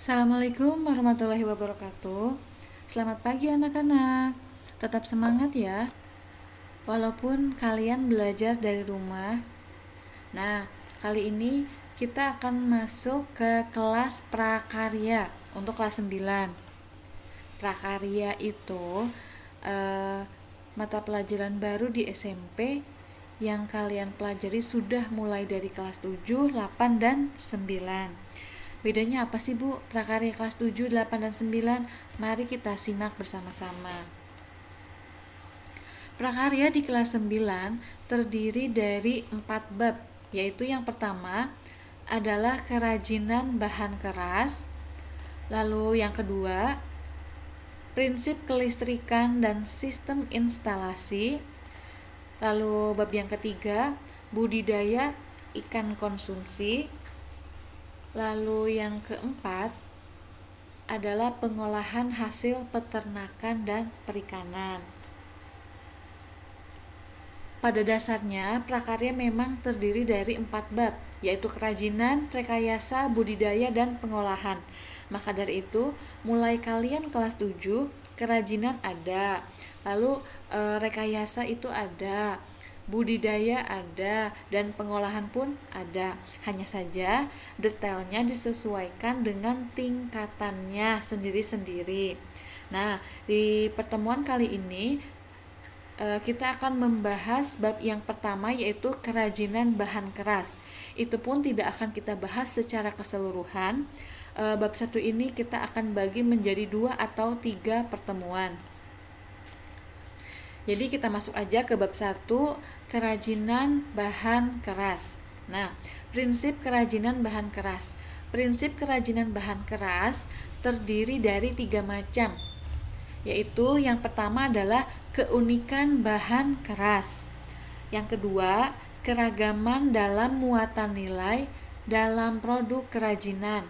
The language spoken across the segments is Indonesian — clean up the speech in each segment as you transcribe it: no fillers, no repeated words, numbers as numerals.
Assalamualaikum warahmatullahi wabarakatuh. Selamat pagi anak-anak. Tetap semangat ya. Walaupun kalian belajar dari rumah. Nah, kali ini kita akan masuk ke kelas prakarya untuk kelas 9. Prakarya itu mata pelajaran baru di SMP yang kalian pelajari sudah mulai dari kelas 7, 8, dan 9. Bedanya apa sih Bu? Prakarya kelas 7, 8, dan 9? Mari kita simak bersama-sama. Prakarya di kelas 9 terdiri dari 4 bab, yaitu yang pertama adalah kerajinan bahan keras, lalu yang kedua prinsip kelistrikan dan sistem instalasi, lalu bab yang ketiga budidaya ikan konsumsi, lalu yang keempat adalah pengolahan hasil peternakan dan perikanan. Pada dasarnya, prakarya memang terdiri dari 4 bab, yaitu kerajinan, rekayasa, budidaya, dan pengolahan. Maka dari itu, mulai kalian kelas 7, kerajinan ada, lalu rekayasa itu ada, budidaya ada, dan pengolahan pun ada. Hanya saja detailnya disesuaikan dengan tingkatannya sendiri-sendiri. Nah, di pertemuan kali ini kita akan membahas bab yang pertama, yaitu kerajinan bahan keras. Itu pun tidak akan kita bahas secara keseluruhan. Bab 1 ini kita akan bagi menjadi 2 atau 3 pertemuan. Jadi kita masuk aja ke bab 1, kerajinan bahan keras. Nah, prinsip kerajinan bahan keras. Prinsip kerajinan bahan keras terdiri dari 3 macam, yaitu yang pertama adalah keunikan bahan keras, yang kedua keragaman dalam muatan nilai dalam produk kerajinan,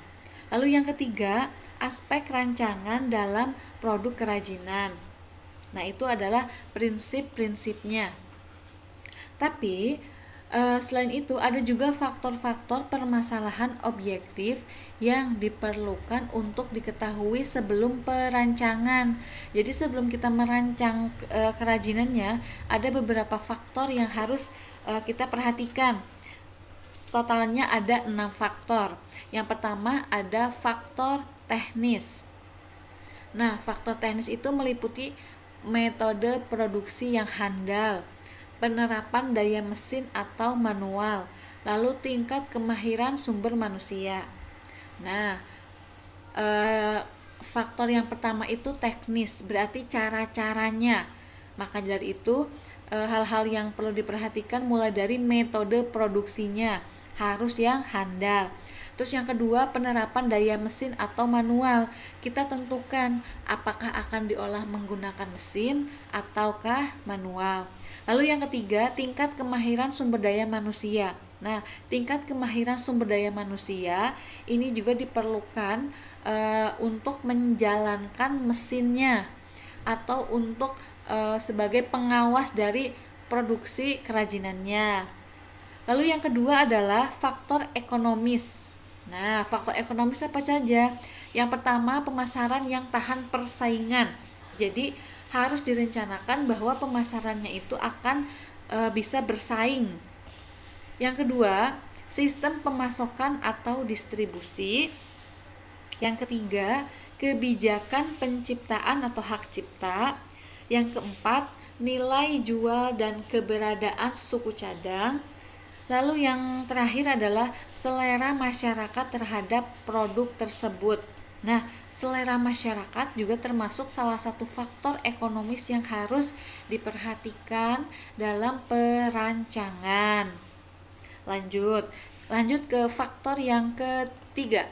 lalu yang ketiga aspek rancangan dalam produk kerajinan. Nah, itu adalah prinsip-prinsipnya. Tapi selain itu ada juga faktor-faktor permasalahan objektif yang diperlukan untuk diketahui sebelum perancangan. Jadi sebelum kita merancang kerajinannya, ada beberapa faktor yang harus kita perhatikan. Totalnya ada 6 faktor. Yang pertama ada faktor teknis. Nah, faktor teknis itu meliputi metode produksi yang handal, penerapan daya mesin atau manual, lalu tingkat kemahiran sumber manusia. Nah, faktor yang pertama itu teknis, berarti cara-caranya. Maka dari itu hal-hal yang perlu diperhatikan mulai dari metode produksinya harus yang handal. Terus yang kedua, penerapan daya mesin atau manual. Kita tentukan apakah akan diolah menggunakan mesin ataukah manual. Lalu yang ketiga, tingkat kemahiran sumber daya manusia. Nah, tingkat kemahiran sumber daya manusia ini juga diperlukan untuk menjalankan mesinnya atau untuk sebagai pengawas dari produksi kerajinannya. Lalu yang kedua adalah faktor ekonomis. Nah, faktor ekonomis apa saja? Yang pertama, pemasaran yang tahan persaingan. Jadi harus direncanakan bahwa pemasarannya itu akan bisa bersaing. Yang kedua, sistem pemasokan atau distribusi. Yang ketiga, kebijakan penciptaan atau hak cipta. Yang keempat, nilai jual dan keberadaan suku cadang. Lalu yang terakhir adalah selera masyarakat terhadap produk tersebut. Nah, selera masyarakat juga termasuk salah satu faktor ekonomis yang harus diperhatikan dalam perancangan. Lanjut ke faktor yang ketiga.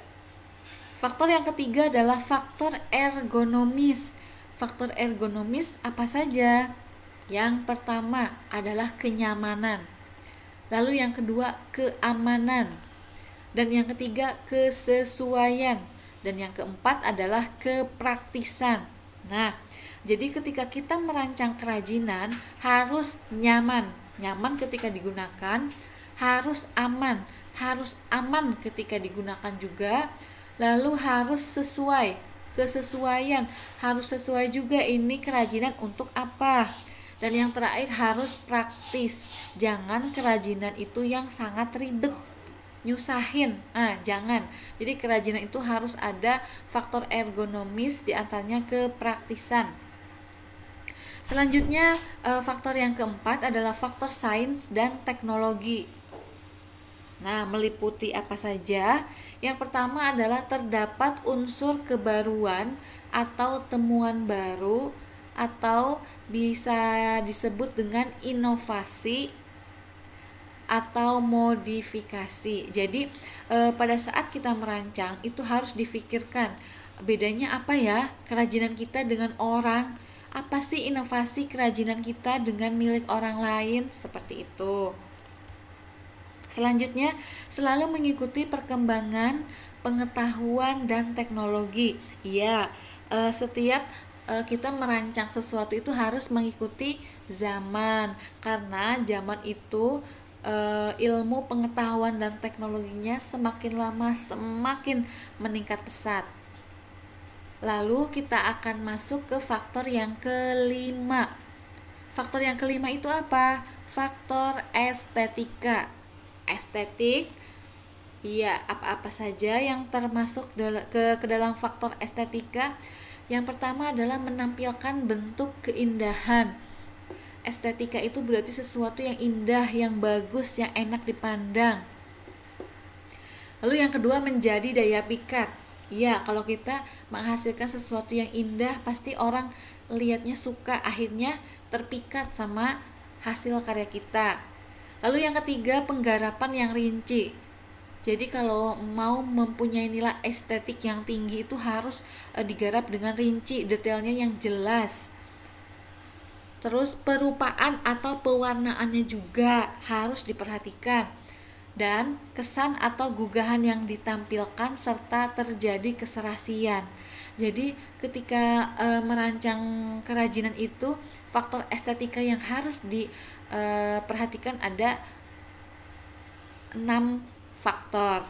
Faktor yang ketiga adalah faktor ergonomis. Faktor ergonomis apa saja? Yang pertama adalah kenyamanan. Lalu yang kedua keamanan. Dan yang ketiga kesesuaian. Dan yang keempat adalah kepraktisan. Nah, jadi ketika kita merancang kerajinan harus nyaman. Nyaman ketika digunakan, harus aman ketika digunakan juga, Lalu harus sesuai, kesesuaian, harus sesuai juga ini kerajinan untuk apa. Dan yang terakhir harus praktis. Jangan kerajinan itu yang sangat ribet, nyusahin. Jangan. Jadi kerajinan itu harus ada faktor ergonomis, diantaranya kepraktisan. Selanjutnya faktor yang keempat adalah faktor sains dan teknologi. Nah, meliputi apa saja? Yang pertama adalah terdapat unsur kebaruan atau temuan baru, atau bisa disebut dengan inovasi atau modifikasi. Jadi pada saat kita merancang itu harus difikirkan bedanya apa ya kerajinan kita dengan orang, apa sih inovasi kerajinan kita dengan milik orang lain, seperti itu. Selanjutnya, selalu mengikuti perkembangan pengetahuan dan teknologi. Iya, setiap kita merancang sesuatu itu harus mengikuti zaman, karena zaman itu ilmu pengetahuan dan teknologinya semakin lama semakin meningkat pesat. Lalu kita akan masuk ke faktor yang kelima. Faktor yang kelima itu apa? Faktor estetika. Estetik, iya, apa-apa saja yang termasuk ke dalam faktor estetika. Yang pertama adalah menampilkan bentuk keindahan. Estetika itu berarti sesuatu yang indah, yang bagus, yang enak dipandang. Lalu yang kedua, menjadi daya pikat. Ya, kalau kita menghasilkan sesuatu yang indah, pasti orang lihatnya suka, akhirnya terpikat sama hasil karya kita. Lalu yang ketiga, penggarapan yang rinci. Jadi kalau mau mempunyai nilai estetik yang tinggi itu harus digarap dengan rinci, detailnya yang jelas. Terus perupaan atau pewarnaannya juga harus diperhatikan. Dan kesan atau gugahan yang ditampilkan serta terjadi keserasian. Jadi ketika merancang kerajinan itu, faktor estetika yang harus diperhatikan ada 6 faktor.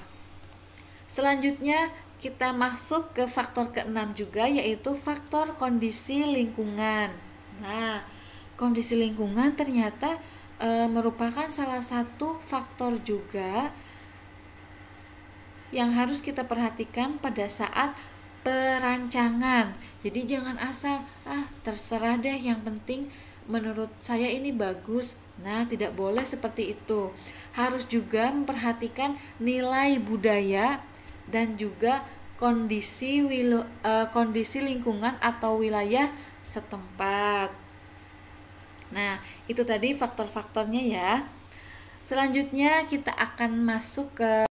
Selanjutnya kita masuk ke faktor ke-6 juga, yaitu faktor kondisi lingkungan. Nah, kondisi lingkungan ternyata merupakan salah satu faktor juga yang harus kita perhatikan pada saat perancangan. Jadi jangan asal terserah deh, yang penting menurut saya ini bagus. Nah, tidak boleh seperti itu. Harus juga memperhatikan nilai budaya dan juga kondisi lingkungan atau wilayah setempat. Nah, itu tadi faktor-faktornya ya. Selanjutnya kita akan masuk ke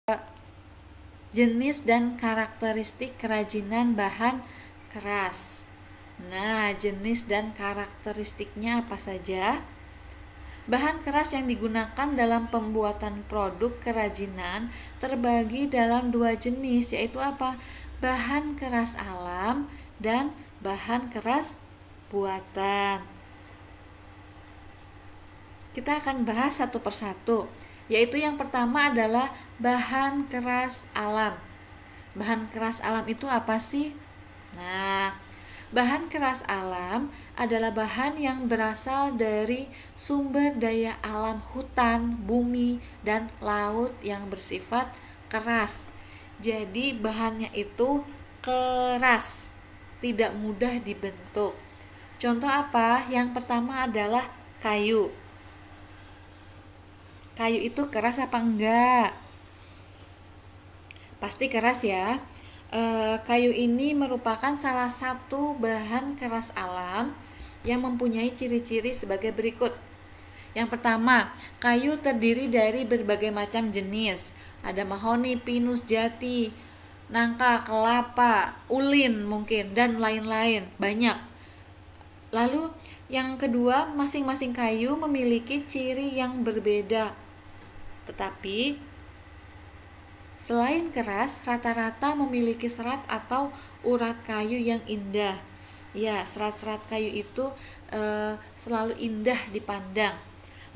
jenis dan karakteristik kerajinan bahan keras. Nah, jenis dan karakteristiknya apa saja? Bahan keras yang digunakan dalam pembuatan produk kerajinan terbagi dalam 2 jenis, yaitu apa? Bahan keras alam dan bahan keras buatan. Kita akan bahas satu persatu, yaitu yang pertama adalah bahan keras alam. Bahan keras alam itu apa sih? Nah, bahan keras alam adalah bahan yang berasal dari sumber daya alam hutan, bumi, dan laut yang bersifat keras. Jadi bahannya itu keras, tidak mudah dibentuk. Contoh apa? Yang pertama adalah kayu. Kayu itu keras apa enggak? Pasti keras ya. Kayu ini merupakan salah satu bahan keras alam yang mempunyai ciri-ciri sebagai berikut. Yang pertama, kayu terdiri dari berbagai macam jenis. Ada mahoni, pinus, jati, nangka, kelapa, ulin mungkin, dan lain-lain. Banyak. Lalu yang kedua, masing-masing kayu memiliki ciri yang berbeda. Tetapi selain keras, rata-rata memiliki serat atau urat kayu yang indah. Ya, serat-serat kayu itu selalu indah dipandang.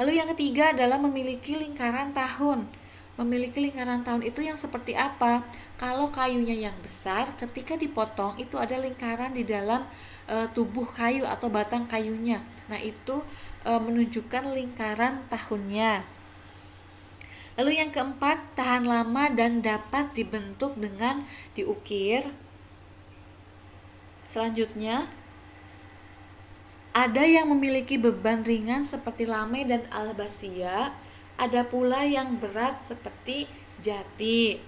Lalu yang ketiga adalah memiliki lingkaran tahun. Memiliki lingkaran tahun itu yang seperti apa? Kalau kayunya yang besar, ketika dipotong itu ada lingkaran di dalam tubuh kayu atau batang kayunya. Nah, itu menunjukkan lingkaran tahunnya. Lalu yang keempat, tahan lama dan dapat dibentuk dengan diukir. Selanjutnya, ada yang memiliki beban ringan seperti lame dan albasia, ada pula yang berat seperti jati.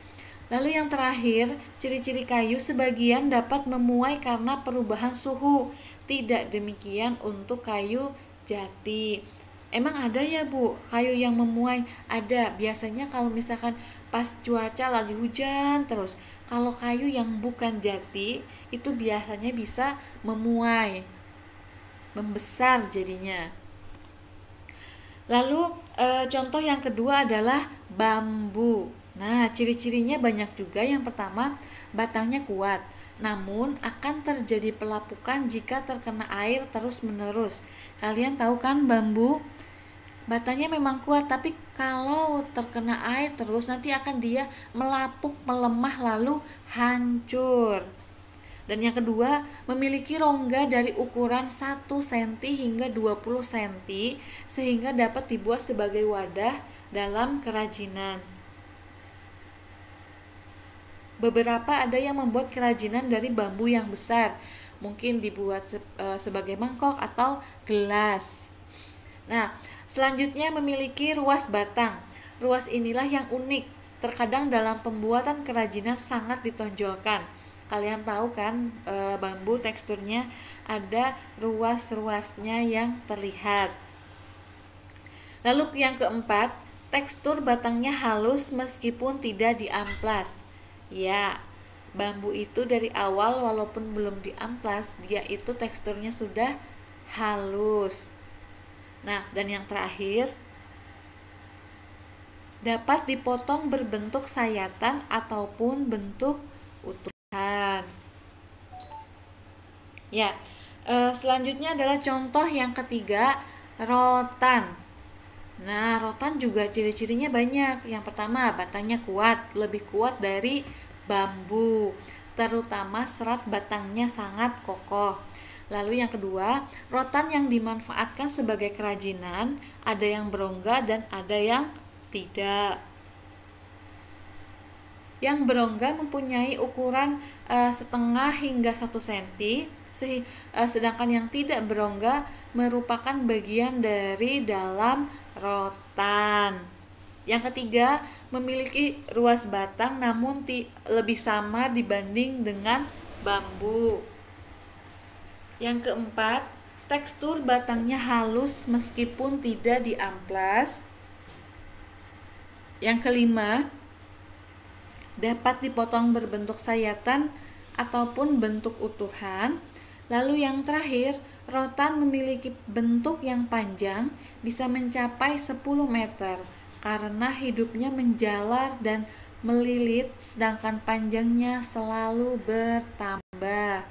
Lalu yang terakhir, ciri-ciri kayu sebagian dapat memuai karena perubahan suhu. Tidak demikian untuk kayu jati. Emang ada ya Bu, kayu yang memuai? Ada, biasanya kalau misalkan pas cuaca lagi hujan terus. Kalau kayu yang bukan jati, itu biasanya bisa memuai, membesar jadinya. Lalu contoh yang kedua adalah bambu. Nah, ciri-cirinya banyak juga. Yang pertama, batangnya kuat, namun akan terjadi pelapukan jika terkena air terus-menerus. Kalian tahu kan bambu? Batangnya memang kuat, tapi kalau terkena air terus nanti akan dia melapuk, melemah lalu hancur. Dan yang kedua, memiliki rongga dari ukuran 1 cm hingga 20 cm sehingga dapat dibuat sebagai wadah dalam kerajinan. Beberapa ada yang membuat kerajinan dari bambu yang besar, mungkin dibuat sebagai mangkok atau gelas. Nah, selanjutnya memiliki ruas batang. Ruas inilah yang unik, terkadang dalam pembuatan kerajinan sangat ditonjolkan. Kalian tahu kan bambu teksturnya ada ruas-ruasnya yang terlihat. Lalu yang keempat, tekstur batangnya halus meskipun tidak diamplas. Ya, bambu itu dari awal walaupun belum diamplas, dia itu teksturnya sudah halus. Nah, dan yang terakhir, dapat dipotong berbentuk sayatan ataupun bentuk utuh. Ya, selanjutnya adalah contoh yang ketiga, rotan. Nah, rotan juga ciri-cirinya banyak. Yang pertama, batangnya kuat, lebih kuat dari bambu, terutama serat batangnya sangat kokoh. Lalu yang kedua, rotan yang dimanfaatkan sebagai kerajinan, ada yang berongga dan ada yang tidak. Yang berongga mempunyai ukuran setengah hingga 1 cm, sedangkan yang tidak berongga merupakan bagian dari dalam rotan. Yang ketiga, memiliki ruas batang namun lebih samar dibanding dengan bambu. Yang keempat, tekstur batangnya halus meskipun tidak diamplas. Yang kelima, dapat dipotong berbentuk sayatan ataupun bentuk utuhan. Lalu yang terakhir, rotan memiliki bentuk yang panjang, bisa mencapai 10 meter karena hidupnya menjalar dan melilit, sedangkan panjangnya selalu bertambah.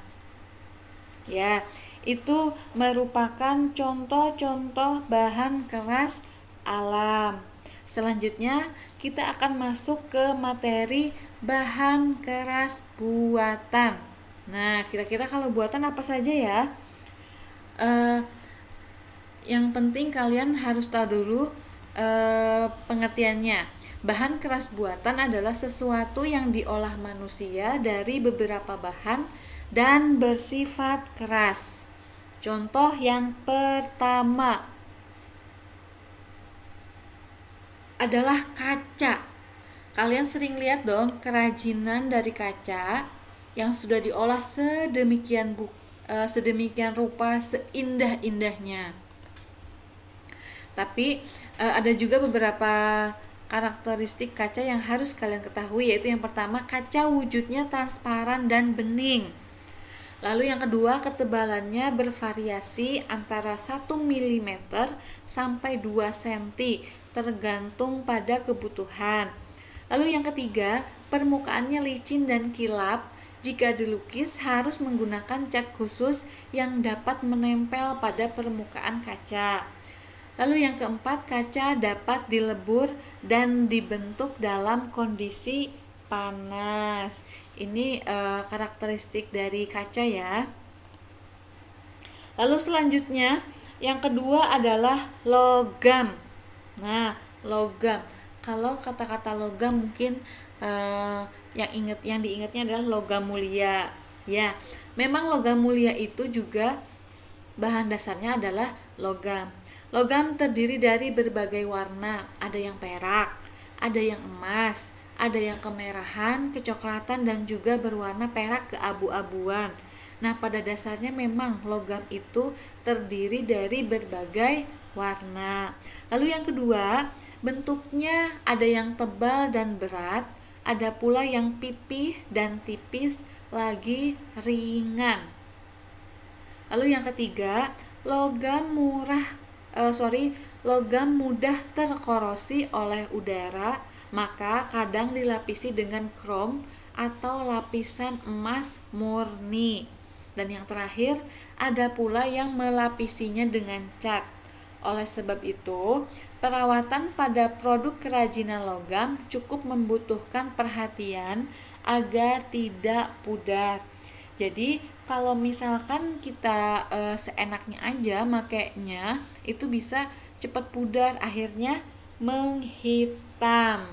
Ya, itu merupakan contoh-contoh bahan keras alam. Selanjutnya kita akan masuk ke materi bahan keras buatan. Nah, kira-kira kalau buatan apa saja ya? Yang penting kalian harus tahu dulu pengertiannya. Bahan keras buatan adalah sesuatu yang diolah manusia dari beberapa bahan dan bersifat keras. Contoh yang pertama adalah kaca. Kalian sering lihat dong kerajinan dari kaca yang sudah diolah sedemikian rupa, seindah-indahnya. Tapi ada juga beberapa karakteristik kaca yang harus kalian ketahui, yaitu yang pertama, kaca wujudnya transparan dan bening. Lalu yang kedua, ketebalannya bervariasi antara 1 mm sampai 2 cm, tergantung pada kebutuhan. Lalu yang ketiga, permukaannya licin dan kilap. Jika dilukis harus menggunakan cat khusus yang dapat menempel pada permukaan kaca. Lalu yang keempat, kaca dapat dilebur dan dibentuk dalam kondisi panas. Ini karakteristik dari kaca ya. Lalu selanjutnya, yang kedua adalah logam. Nah, logam. Kalau kata-kata logam mungkin yang diingatnya adalah logam mulia. Ya, memang logam mulia itu juga bahan dasarnya adalah logam. Logam terdiri dari berbagai warna. Ada yang perak, ada yang emas, ada yang kemerahan, kecoklatan, dan juga berwarna perak keabu-abuan. Nah, pada dasarnya memang logam itu terdiri dari berbagai warna. Lalu yang kedua, bentuknya ada yang tebal dan berat, ada pula yang pipih dan tipis, lagi ringan. Lalu yang ketiga, logam mudah terkorosi oleh udara, maka kadang dilapisi dengan krom atau lapisan emas murni. Dan yang terakhir, ada pula yang melapisinya dengan cat. Oleh sebab itu, perawatan pada produk kerajinan logam cukup membutuhkan perhatian agar tidak pudar. Jadi, kalau misalkan kita seenaknya aja makainya, itu bisa cepat pudar, akhirnya menghitam.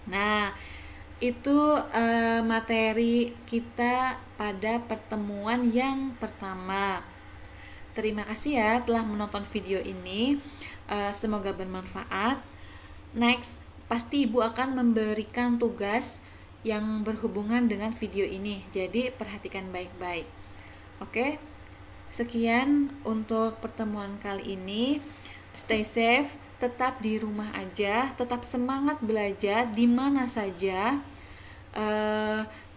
Nah, itu materi kita pada pertemuan yang pertama. Terima kasih ya telah menonton video ini. Semoga bermanfaat. Next, pasti Ibu akan memberikan tugas yang berhubungan dengan video ini. Jadi perhatikan baik-baik. Oke. Sekian untuk pertemuan kali ini. Stay safe, tetap di rumah aja, tetap semangat belajar di mana saja.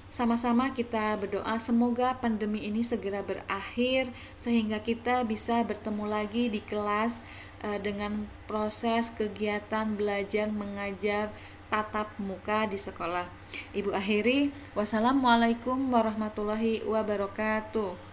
Sama-sama kita berdoa semoga pandemi ini segera berakhir sehingga kita bisa bertemu lagi di kelas dengan proses kegiatan belajar mengajar tatap muka di sekolah. Ibu akhiri, wassalamualaikum warahmatullahi wabarakatuh.